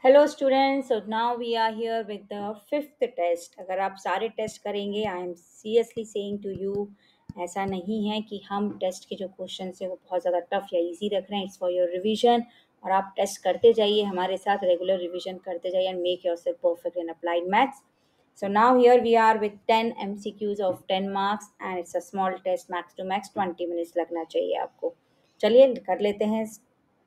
Hello students, so now we are here with the fifth test. अगर आप सारे test करेंगे, I am seriously saying to you, ऐसा नहीं है कि हम टेस्ट के जो क्वेश्चन है वो बहुत ज़्यादा टफ या इजी रख रहे हैं. It's for your revision. और आप टेस्ट करते जाइए, हमारे साथ रेगुलर रिवीजन करते जाइए and make yourself perfect in applied maths. So now here we are with 10 MCQs of 10 marks and it's a small test, max to max 20 minutes लगना चाहिए आपको. चलिए कर लेते हैं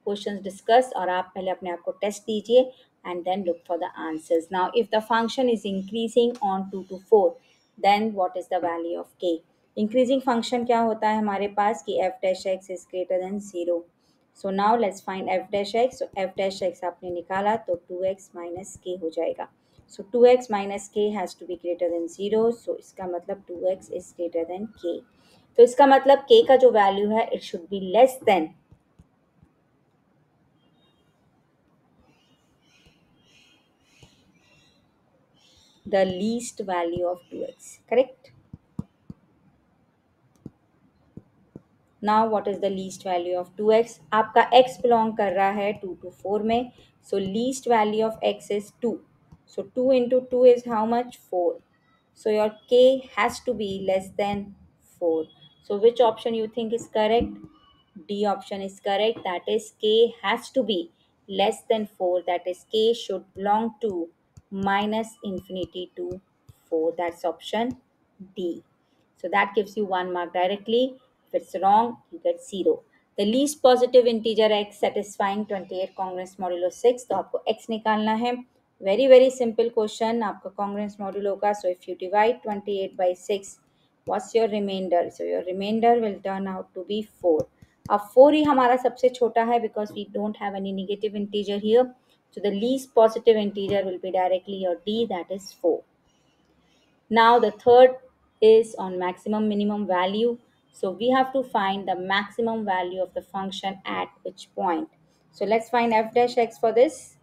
क्वेश्चंस डिस्कस और आप पहले अपने आप को टेस्ट दीजिए and then look for the answers. Now if the function is increasing on 2 to 4, then what is the value of k? Increasing function क्या होता है हमारे पास कि f dash x is greater than 0. So now let's find f dash x. So f dash x आपने निकाला तो 2x minus k हो जाएगा. So 2x minus k has to be greater than 0. So इसका मतलब 2x is greater than k. तो इसका मतलब k का जो वैल्यू है it should be less than the least value of 2x, correct? Now what is the least value of 2x? आपका x belong कर रहा है 2 to 4 में. So least value of x is 2. So 2 into 2 is how much? 4. So your k has to be less than 4. So which option you think is correct? D option is correct. That is k has to be less than 4. That is k should belong to minus infinity to 4. That's option D. So that gives you 1 mark directly. If it's wrong, you get 0. The least positive integer x satisfying 28 congruence modulo 6. तो आपको x निकालना है. Very simple question. आपका congruence modulo का. So if you divide 28 by 6, what's your remainder? So your remainder will turn out to be 4. अब 4 ही हमारा सबसे छोटा है because we don't have any negative integer here. So the least positive integer will be directly your D, that is 4. Now the third is on maximum minimum value. So we have to find the maximum value of the function at which point. So let's find f dash x for this,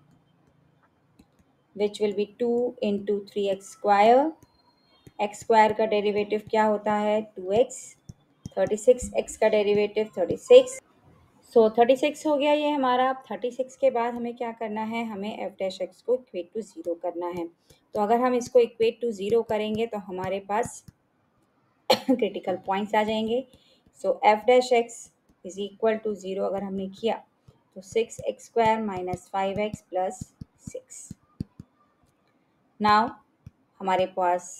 which will be 2 into 3x square. x square का derivative क्या होता है? 2x. 36 x का derivative 36. सो 36 हो गया ये हमारा. 36 के बाद हमें क्या करना है? हमें f डैश x को इक्वेट टू 0 करना है. तो अगर हम इसको इक्वेट टू 0 करेंगे तो हमारे पास क्रिटिकल पॉइंट्स आ जाएंगे. So f dash x is equal to 0 अगर हमने किया तो 6x square minus 5x plus 6. Now हमारे पास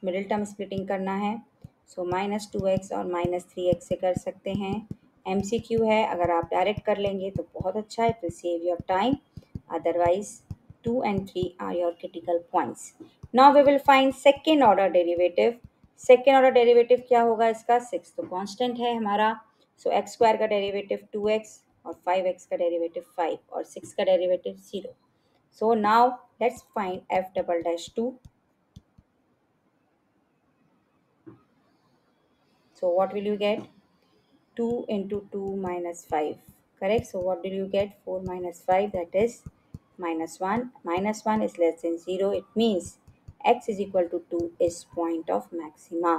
मिडिल टर्म स्प्लिटिंग करना है. सो -2x और -3x से कर सकते हैं. MCQ है, अगर आप डायरेक्ट कर लेंगे तो बहुत अच्छा है, to save your time. Otherwise 2 and 3 are your critical points. Now we will find second order derivative. Second order derivative क्या होगा इसका? 6 तो कांस्टेंट है हमारा. सो x स्क्वायर का डेरिवेटिव 2x और 5x का डेरिवेटिव 5 और 6 का derivative 0. So now let's find f double dash 2. So what will you get? 2 into 2 minus 5. Correct? So what did you get? 4 minus 5, that is minus 1. Minus 1 is less than 0. It means x is equal to 2 is point of maxima.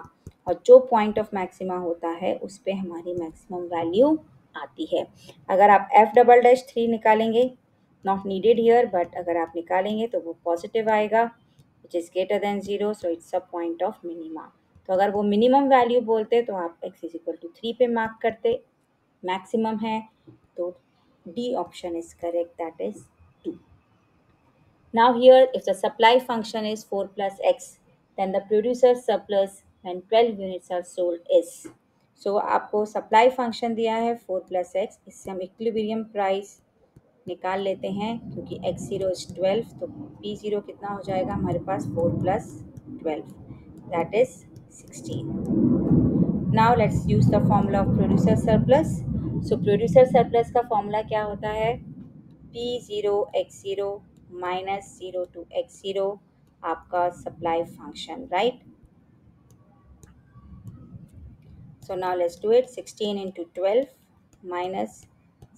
और जो point of maxima होता है उस पे हमारी maximum value आती है. अगर आप f double dash 3 निकालेंगे, not needed here, but अगर आप निकालेंगे तो वो positive आएगा, which is greater than 0, so it's a point of minima. तो अगर वो मिनिमम वैल्यू बोलते तो आप x इज इक्वल टू 3 पे मार्क करते. मैक्सिमम है तो D option is correct, that is 2. Now here if the supply function is 4 plus x, then the producer surplus when 12 units are sold is. So आपको supply function दिया है 4 plus x. इससे हम equilibrium price निकाल लेते हैं क्योंकि x0 is 12, तो p0 कितना हो जाएगा हमारे पास? 4 plus 12, that is 16. Now let's use the formula of producer surplus. So producer surplus का formula क्या होता है? P0 x0 minus 0 to x0 आपका supply function, right? So now let's do it. 16 into 12 minus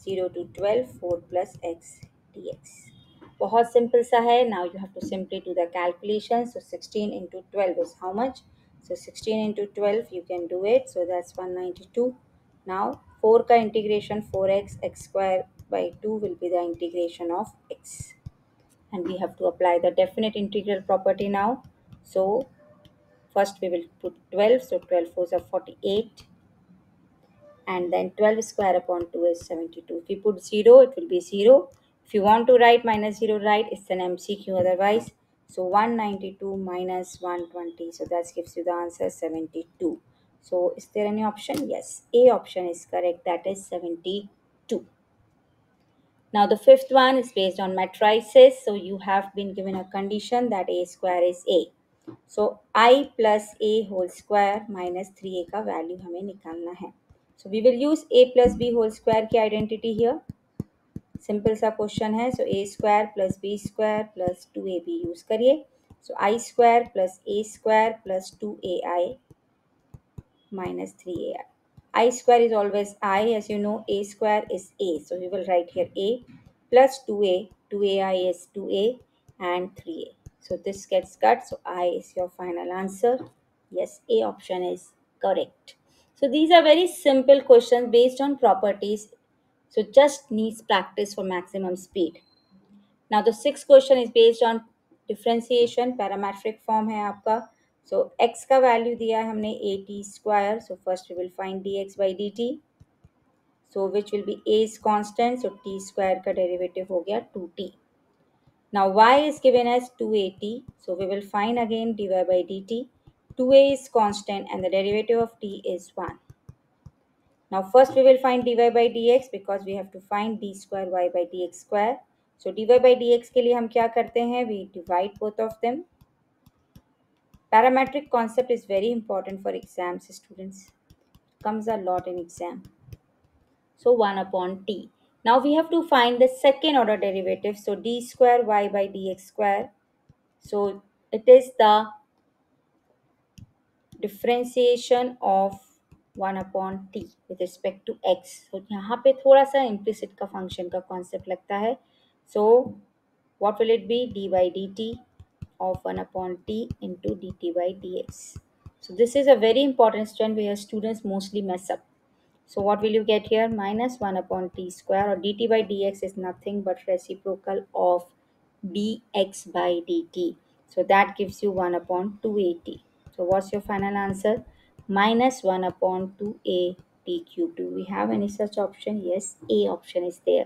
0 to 12, 4 plus x dx. बहुत simple सा है. Now you have to simply do the calculation. So 16 into 12 is how much? So 16 into 12 you can do it. So that's 192. Now 4 का integration 4x, x square by 2 will be the integration of x. and we have to apply the definite integral property now. So first we will put 12, so 12 fours are 48, and then 12 square upon 2 is 72. If we put 0, it will be 0. If you want to write minus 0, write. It's an MCQ otherwise. So 192 minus 120. So that gives you the answer 72. So is there any option? Yes. A option is correct. That is 72. Now the fifth one is based on matrices. So you have been given a condition that a square is a. So I plus a whole square minus 3a का value हमें निकालना है. So we will use a plus b whole square की identity here. Simple सा question है. So A square plus B square plus 2ab use करिए. So I square plus A square plus 2ai minus 3ai. I square is always I, as you know. A square is a, so we will write here a plus 2a. 2ai is 2a and 3a. So this gets cut, so I is your final answer. Yes, A option is correct. So these are very simple questions based on properties, so just needs practice for maximum speed. Now the sixth question is based on differentiation. Parametric form है आपका. So x का value दिया है हमने at square. So first we will find dx by dt. So which will be a is constant. So t square का derivative हो गया 2t. Now y is given as 2at. So we will find again dy by dt. 2a is constant and the derivative of t is 1. Now first we will find dy by dx because we have to find d square y by dx square. So dy by dx के लिए हम क्या करते हैं? We divide both of them. Parametric concept is very important for exams, students. Comes a lot in exam. So 1 upon t. Now we have to find the second order derivative. So d square y by dx square. So it is the differentiation of 1/t with respect to x. तो यहाँ पे थोड़ा सा implicit का function का concept लगता है. So what will it be? D by D T of 1/t into D T by d x. So this is a very important strand where students mostly mess up. So what will you get here? Minus 1 upon t square, or dt by dx is nothing but reciprocal of dx by dt. So that gives you 1 upon 2at. So what's your final answer? Minus 1 upon 2a t cube. Do we have any such option? Yes, A option is there.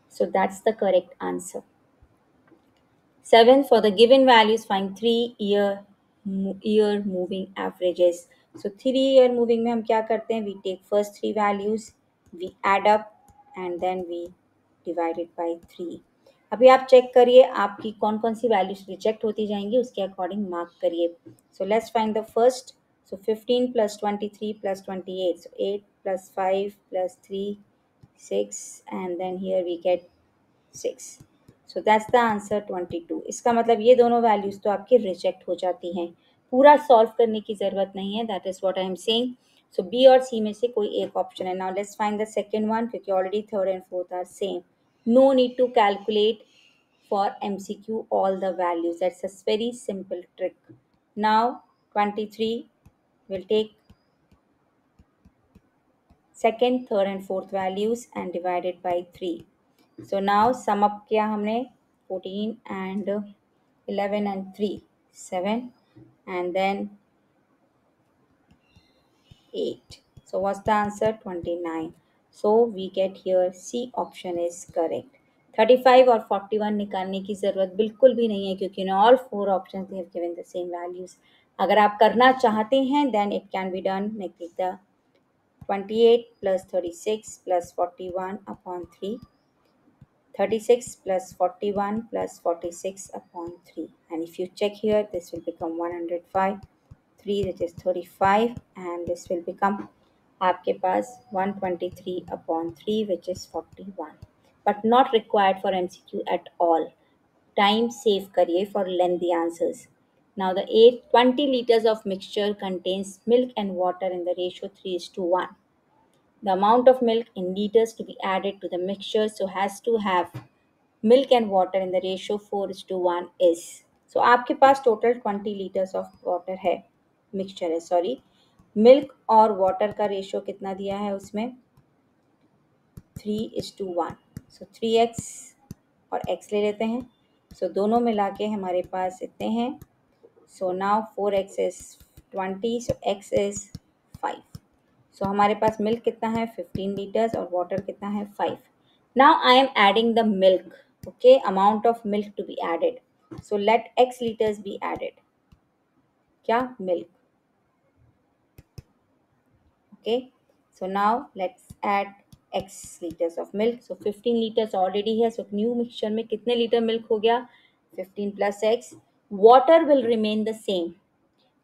So that's the correct answer. 7. For the given values, find 3 year moving averages. So 3 year moving में हम क्या करते हैं? We take first 3 values, we add up and then we divide it by 3. अभी आप check करिए आपकी कौन कौन सी वैल्यूज रिजेक्ट होती जाएंगी, उसके अकॉर्डिंग मार्क करिए. So let's find the first. So 15 plus 23 plus 28. So 8 plus 5 plus 3, 6, and then here we get 6. So that's the answer 22. इसका मतलब ये दोनों वैल्यूज तो आपकी रिजेक्ट हो जाती हैं. पूरा सॉल्व करने की ज़रूरत नहीं है. That is what I am saying. So B और सी में से कोई एक ऑप्शन है. Now let's find the second one, क्योंकि already third and fourth are same. No need to calculate for MCQ all the values. That's a very simple trick. Now 23 will take second, third and fourth values and divide it by 3. So now sum up किया हमने 14 and 11 and 3, 7, and then 8. So what's the answer? 29. So we get here C option is correct. 35 और 41 निकालने की ज़रूरत बिल्कुल भी नहीं है, क्योंकि in all 4 options they have given the same values. अगर आप करना चाहते हैं then it can be done. Make the 28 plus 36 plus 41 upon 3. 36 plus 41 plus 46 upon 3. And if you check here, this will become 105. 3, that is 35, and this will become आपके पास 123 upon 3, which is 41. But not required for MCQ at all. Time save करिए for lengthy answers. Now the 20 liters of mixture contains milk and water in the ratio 3:1. The amount of milk in liters to be added to the mixture so has to have milk and water in the ratio 4:1 is. So आपके पास total 20 litres of water है, mixture है sorry. Milk और water का ratio कितना दिया है उसमें? 3:1. सो 3x और x ले लेते हैं. सो दोनों मिला के हमारे पास इतने हैं. So now 4x is 20, so x is 5. सो हमारे पास मिल्क कितना है 15 लीटर्स और वाटर कितना है 5. Now I am adding the milk. Okay, amount of milk to be added. So let x litres be added. क्या? Milk. Okay, so now let's add x liters of milk. So 15 liters already है. So new mixture में कितने litre milk हो गया? 15 plus x. Water will remain the same.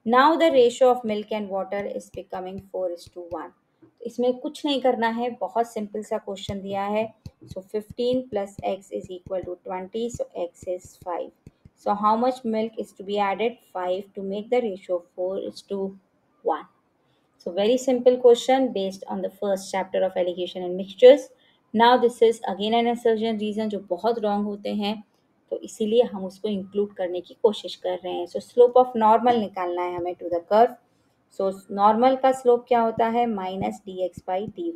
Now the ratio of milk and water is becoming 4:1. इसमें कुछ नहीं करना है, बहुत सिंपल सा क्वेश्चन दिया है. So 15 plus x is equal to 20. So x is 5. So how much milk is to be added? 5 to make the ratio 4:1. So very simple question based on the first chapter of alligation and mixtures. Now this is again an assertion reason जो बहुत wrong होते हैं, तो इसीलिए हम उसको include करने की कोशिश कर रहे हैं. So slope of normal निकालना है हमें to the curve. So normal का slope क्या होता है? minus dx by dy.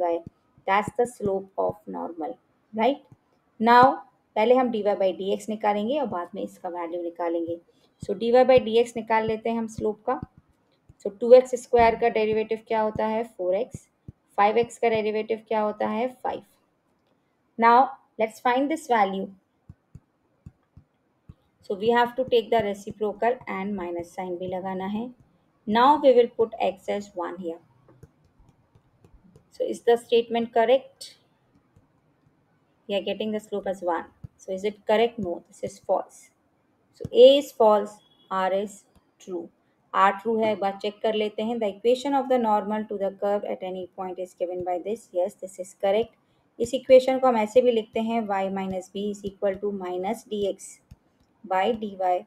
That's the slope of normal, right? Now पहले हम dy by dx निकालेंगे और बाद में इसका वैल्यू निकालेंगे. So dy by dx निकाल लेते हैं हम स्लोप का. सो 2x स्क्वायर का डेरिवेटिव क्या होता है 4x. 5x का डेरिवेटिव क्या होता है 5. Now let's find this value. So we have to take the reciprocal and minus sign भी लगाना है. Now we will put x as 1 here. So is the statement correct? We are getting the slope as 1. So is it correct? No, this is false. So A is false, R is true. R true है, एक बार check कर लेते हैं. The equation of the normal to the curve at any point is given by this. Yes, this is correct. इस equation को हम ऐसे भी लिखते हैं y minus b is equal to minus dx by dy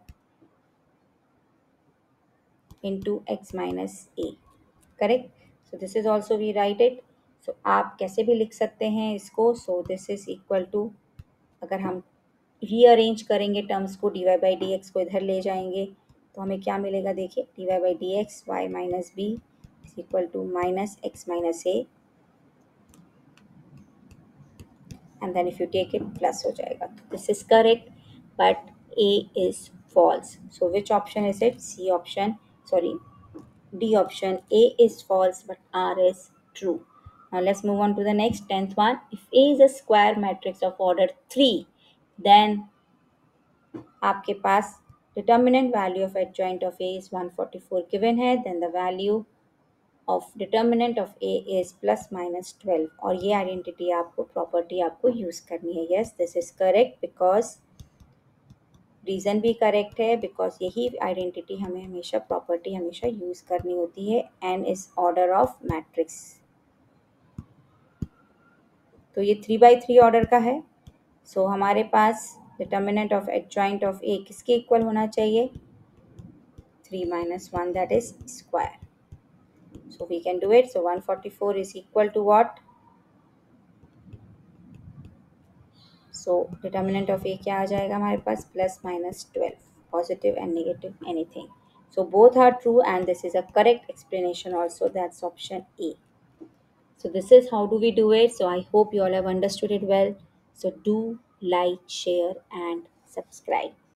into x minus a. Correct? So this is also we write it. So आप कैसे भी लिख सकते हैं इसको. So this is equal to, अगर हम रीअरेंज करेंगे टर्म्स को, d y by d x को इधर ले जाएंगे तो हमें क्या मिलेगा? देखिए, d y by d x y minus b is equal to minus x minus a, and then if you take it plus हो जाएगा. This is correct but A is false. So which option is it? C option, sorry D option. A is false but R is true. Now let's move on to the next 10th one. If A is a square matrix of order 3, then आपके पास determinant value of adjoint of A is 144 given है, then the value of determinant of A is plus minus 12. और ये identity आपको, property आपको use करनी है. Yes, this is correct because reason भी correct है, बिकॉज यही आइडेंटिटी हमें हमेशा, प्रॉपर्टी हमेशा यूज़ करनी होती है. N is order of matrix. तो ये 3/3 ऑर्डर का है. सो हमारे पास determinant of adjoint of A किसके इक्वल होना चाहिए? 3 minus 1, that is square. So we can do it. So 144 is equal to what? So determinant of A क्या आ जाएगा हमारे पास? plus minus 12, positive and negative anything. So both are true and this is a correct explanation also. That's option A. So this is how do we do it. So I hope you all have understood it well. So do like, share and subscribe.